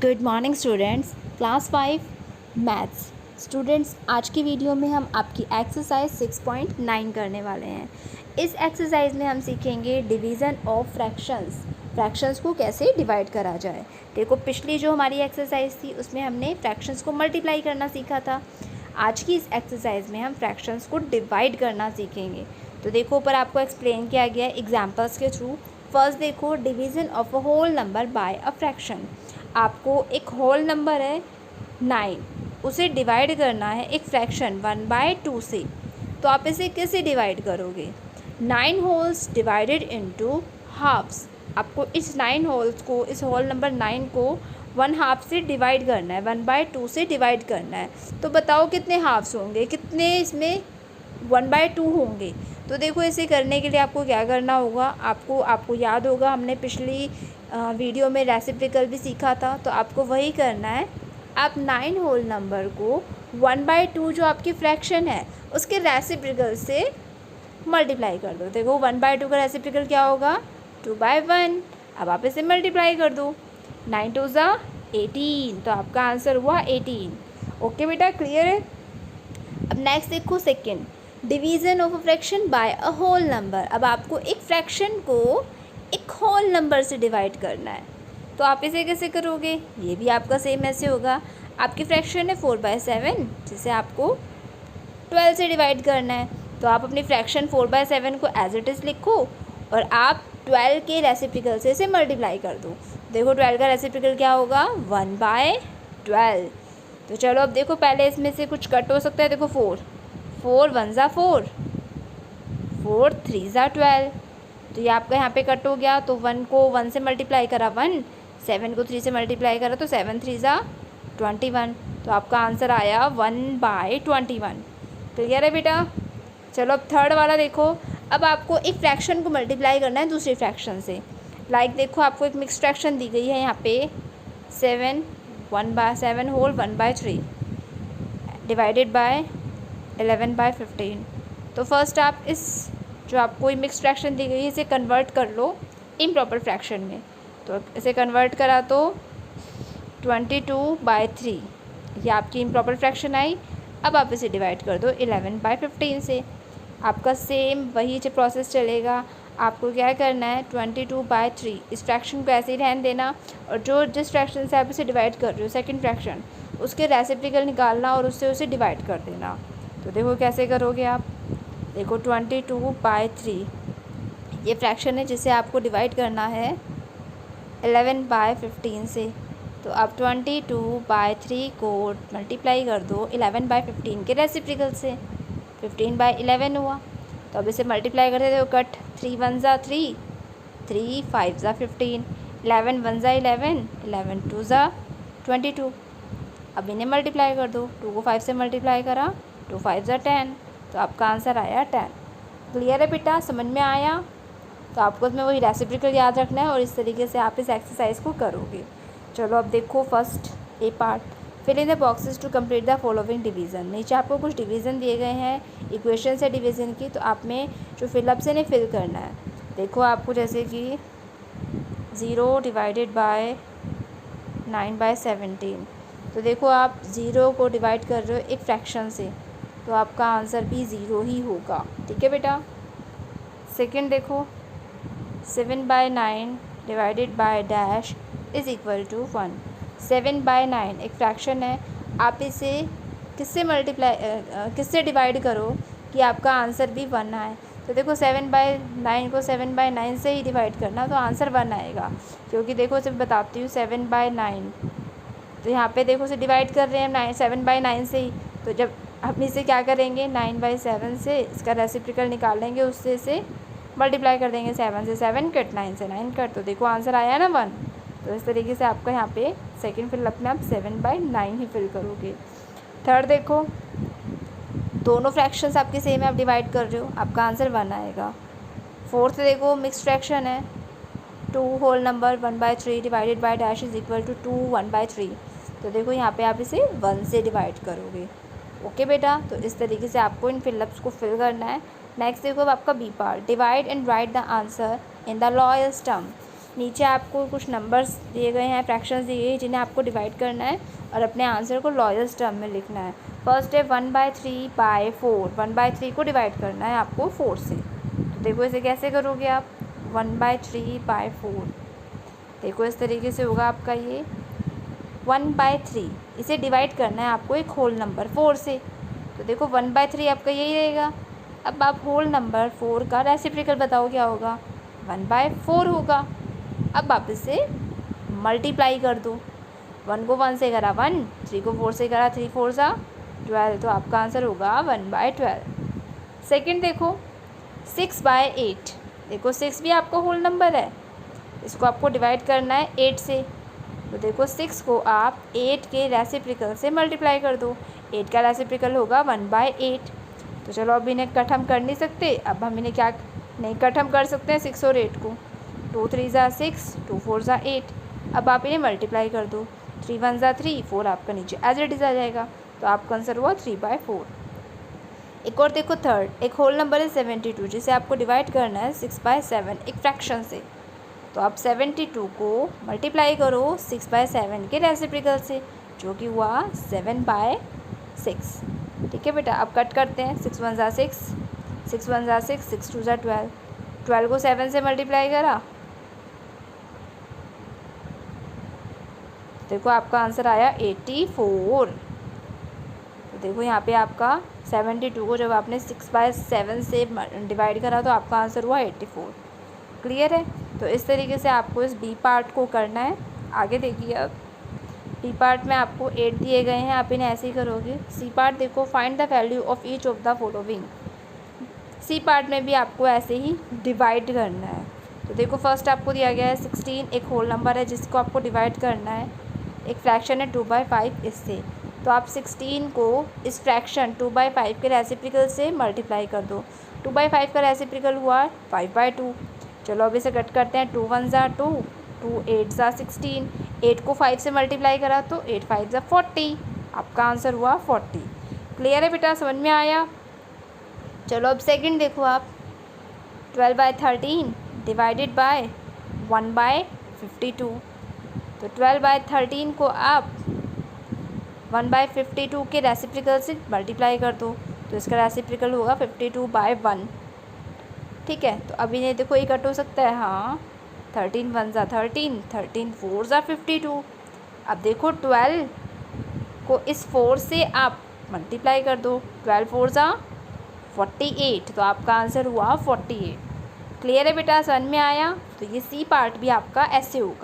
Good morning students, class 5 maths students. आज की video में हम आपकी एक्सरसाइज 6.9 करने वाले हैं। इस एक्सरसाइज में हम सीखेंगे डिवीज़न ऑफ फ्रैक्शंस को कैसे डिवाइड करा जाए। देखो, पिछली जो हमारी एक्सरसाइज थी उसमें हमने फ्रैक्शंस को मल्टीप्लाई करना सीखा था। आज की इस एक्सरसाइज में हम फ्रैक्शंस को डिवाइड करना सीखेंगे। तो देखो, ऊपर आपको एक्सप्लेन किया गया है एग्जाम्पल्स के थ्रू। फर्स्ट देखो, division of a whole number by a fraction. आपको एक होल नंबर है 9, उसे डिवाइड करना है एक फ्रैक्शन 1/2 से। तो आप इसे कैसे डिवाइड करोगे? 9 होल्स डिवाइडेड इनटू हाफ्स। आपको इस 9 होल्स को, इस होल नंबर 9 को 1/2 से डिवाइड करना है, 1/2 से डिवाइड करना है। तो बताओ कितने हाफ्स होंगे, कितने इसमें 1/2 होंगे। तो देखो, इसे करने के लिए आपको क्या करना होगा, आपको याद होगा हमने पिछली वीडियो में रेसिप्रोकल भी सीखा था। तो आपको वही करना है। आप 9 होल नंबर को 1/2 जो आपकी फ्रैक्शन है उसके रेसिप्रोकल से मल्टीप्लाई कर दो। देखो, 1/2 का रेसिप्रोकल क्या होगा? 2/1। अब आप इसे मल्टीप्लाई कर दो। 9 2 ज़ा 18, तो आपका आंसर हुआ 18। ओके बेटा, क्लियर है। अब नेक्स्ट देखो, second division of a fraction by a whole number. अब आपको एक फ्रैक्शन को एक होल नंबर से डिवाइड करना है। तो आप इसे कैसे करोगे? ये भी आपका सेम ऐसे होगा। आपकी फ्रैक्शन है 4/7, जिसे आपको 12 से डिवाइड करना है। तो आप अपनी फ्रैक्शन 4/7 को एज इट इज़ लिखो और आप 12 के रेसिप्रोकल से इसे मल्टीप्लाई कर दो। देखो, 12 का रेसिप्रोकल क्या होगा? 1/12। तो चलो, अब देखो, पहले इसमें से कुछ कट हो सकता है। देखो, 4 1 ज़ा 4, 4 3 ज़ा 12। तो ये आपका यहाँ पे कट हो गया। तो 1 को 1 से मल्टीप्लाई करा 1, 7 को 3 से मल्टीप्लाई करा तो 7 3 ज़ा 21। तो आपका आंसर आया 1/21। क्लियर है बेटा? चलो, अब थर्ड वाला देखो। अब आपको एक फ्रैक्शन को मल्टीप्लाई करना है दूसरी फ्रैक्शन से। लाइक देखो, आपको एक मिक्स फ्रैक्शन दी गई है यहाँ पे 7 होल 1/3 डिवाइडेड बाय 11/15। तो फर्स्ट आप इस जो आपको मिक्स फ्रैक्शन दी गई है इसे कन्वर्ट कर लो इम्प्रॉपर फ्रैक्शन में। तो इसे कन्वर्ट करा तो 22/3 ये आपकी इम्प्रॉपर फ्रैक्शन आई। अब आप इसे डिवाइड कर दो 11/15 से। आपका सेम वही जो प्रोसेस चलेगा। आपको क्या करना है, 22/3 इस फ्रैक्शन को ऐसे ही रहने देना और जिस फ्रैक्शन से आप इसे डिवाइड कर रहे हो सेकंड फ्रैक्शन, उसके रेसिप्रोकल निकालना और उससे उसे डिवाइड कर देना। तो देखो कैसे करोगे आप। देखो, 22/3 ये फ्रैक्शन है जिसे आपको डिवाइड करना है 11/15 से। तो आप 22/3 को मल्टीप्लाई कर दो 11/15 के रेसिप्रोकल से, 15/11 हुआ। तो अब इसे मल्टीप्लाई करते थे, कट 3 1 ज़ा 3, 3 5 ज़ा 15, 11 1 ज़ा 11, 11 2 ज़ा 22। अब इन्हें मल्टीप्लाई कर दो, 2 को 5 से मल्टीप्लाई करा 2 5 ज़ा 10। तो आपका आंसर आया 10। क्लियर है बेटा? समझ में आया? तो आपको इसमें वही रेसिप्रोकल याद रखना है और इस तरीके से आप इस एक्सरसाइज को करोगे। चलो, अब देखो first A part, fill in the boxes to complete the following division. नीचे आपको कुछ डिवीज़न दिए गए हैं, इक्वेशन है डिवीज़न की। तो आप में जो फिलअप से नहीं फिल करना है। देखो, आपको जैसे कि 0 डिवाइडेड बाय 9/17। तो देखो, आप 0 को डिवाइड कर रहे हो एक फ्रैक्शन से, तो आपका आंसर भी 0 ही होगा। ठीक है बेटा? सेकंड देखो, 7/9 divided by dash is equal to 1। 7/9 एक फ्रैक्शन है। आप इसे किससे डिवाइड करो कि आपका आंसर भी 1 आए। तो देखो, 7/9 को 7/9 से ही डिवाइड करना तो आंसर 1 आएगा। क्योंकि देखो, सिर्फ बताती हूँ, 7/9 तो यहाँ पे देखो, इसे डिवाइड कर रहे हैं 7/9 से ही। तो जब हम इसे क्या करेंगे, 9/7 से इसका रेसिप्रोकल निकालेंगे, उससे इसे मल्टीप्लाई कर देंगे। 7 से 7 कट, 9 से 9 कट। तो देखो, आंसर आया ना 1। तो इस तरीके से आपका यहाँ पे सेकंड फिलअप में आप 7/9 ही फिल करोगे। थर्ड देखो, दोनों फ्रैक्शंस आपके सेम है, आप डिवाइड कर रहे हो, आपका आंसर 1 आएगा। फोर्थ देखो, मिक्स फ्रैक्शन है 2 whole number 1/3 divided by dash is equal to 2 1/3। तो देखो, यहाँ पे आप इसे 1 से डिवाइड करोगे। ओके बेटा? तो इस तरीके से आपको इन फिलअप्स को फिल करना है। नेक्स्ट देखो, अब आपका B part, divide and write the answer in the lowest term. नीचे आपको कुछ नंबर्स दिए गए हैं, फ्रैक्शंस दिए गए हैं जिन्हें आपको डिवाइड करना है और अपने आंसर को लोएस्ट टर्म में लिखना है। फर्स्ट है 1/3/4, 1/3 को डिवाइड करना है आपको 4 से। तो देखो इसे कैसे करोगे आप, 1/3/4, देखो इस तरीके से होगा आपका ये 1/3, इसे डिवाइड करना है आपको एक होल नंबर 4 से। तो देखो 1/3 आपका यही रहेगा। अब आप होल नंबर 4 का रेसिप्रोकल बताओ क्या होगा, 1/4 होगा। अब आप इसे मल्टीप्लाई कर दो, 1 को 1 से करा 1, 3 को 4 से करा 3 4 सा 12, तो आपका आंसर होगा 1/12। सेकंड देखो 6/8, देखो 6 भी आपका होल नंबर है, इसको आपको डिवाइड करना है 8 से। तो देखो 6 को आप 8 के रेसिप्रोकल से मल्टीप्लाई कर दो, 8 का रेसिप्रोकल होगा 1/8। तो चलो अब इन्हें कट हम कर नहीं सकते, अब हम इन्हें क्या नहीं कट हम कर सकते हैं 6 और 8 को, 2 3 ज़ा 6, 2 4 ज़ा 8। अब आप इन्हें मल्टीप्लाई कर दो, 3 1 ज़ा 3, 4 आपका नीचे एज इट इज़ आ जाएगा। तो आपका आंसर हुआ 3/4। एक और देखो थर्ड, एक होल नंबर है 72 जिसे आपको डिवाइड करना है 6/7 एक फ्रैक्शन से। तो आप 72 को मल्टीप्लाई करो 6/7 के रेसिप्रोकल से, जो कि हुआ 7/6। ठीक है बेटा, अब कट करते हैं, 6 1 ज़ा 6, 6 1 ज़ा 6, 6 2 ज़ा 12, 12 को 7 से मल्टीप्लाई करा, देखो आपका आंसर आया 84। तो देखो यहाँ पे आपका 72 को जब आपने 6/7 से डिवाइड करा तो आपका आंसर हुआ 84। क्लियर है। तो इस तरीके से आपको इस बी पार्ट को करना है। आगे देखिए, अब बी पार्ट में आपको 8 दिए गए हैं, आप इन्हें ऐसे ही करोगे। सी पार्ट देखो, find the value of each of the following. C part में भी आपको ऐसे ही डिवाइड करना है। तो देखो फर्स्ट आपको दिया गया है 16, एक होल नंबर है जिसको आपको डिवाइड करना है, एक फ्रैक्शन है 2/5 इससे। तो आप 16 को इस फ्रैक्शन 2/5 के रेसिप्रोकल से मल्टीप्लाई कर दो, 2/5 का रेसिप्रोकल हुआ 5/2। चलो अब इसे कट करते हैं, 2 1 ज़ा 2, 2 8 ज़ा 16, 8 को 5 से मल्टीप्लाई करा तो 8 5 ज़ा 40, आपका आंसर हुआ 40। क्लियर है बेटा, समझ में आया। चलो अब सेकंड देखो आप, 12/13 डिवाइडेड बाय 1/52। तो 12/13 को आप 1/52 के रेसिप्रोकल से मल्टीप्लाई कर दो, तो इसका रेसिप्रोकल होगा 52/1। ठीक है, तो अभी नहीं देखो ये कट हो सकता है, हाँ 13 1 ज़ा 13, 13 4 ज़ा 52। अब देखो 12 को इस 4 से आप मल्टीप्लाई कर दो, 12 4 ज़ा 48, तो आपका आंसर हुआ 48। क्लियर है बेटा, समझ में आया। तो ये सी पार्ट भी आपका ऐसे होगा।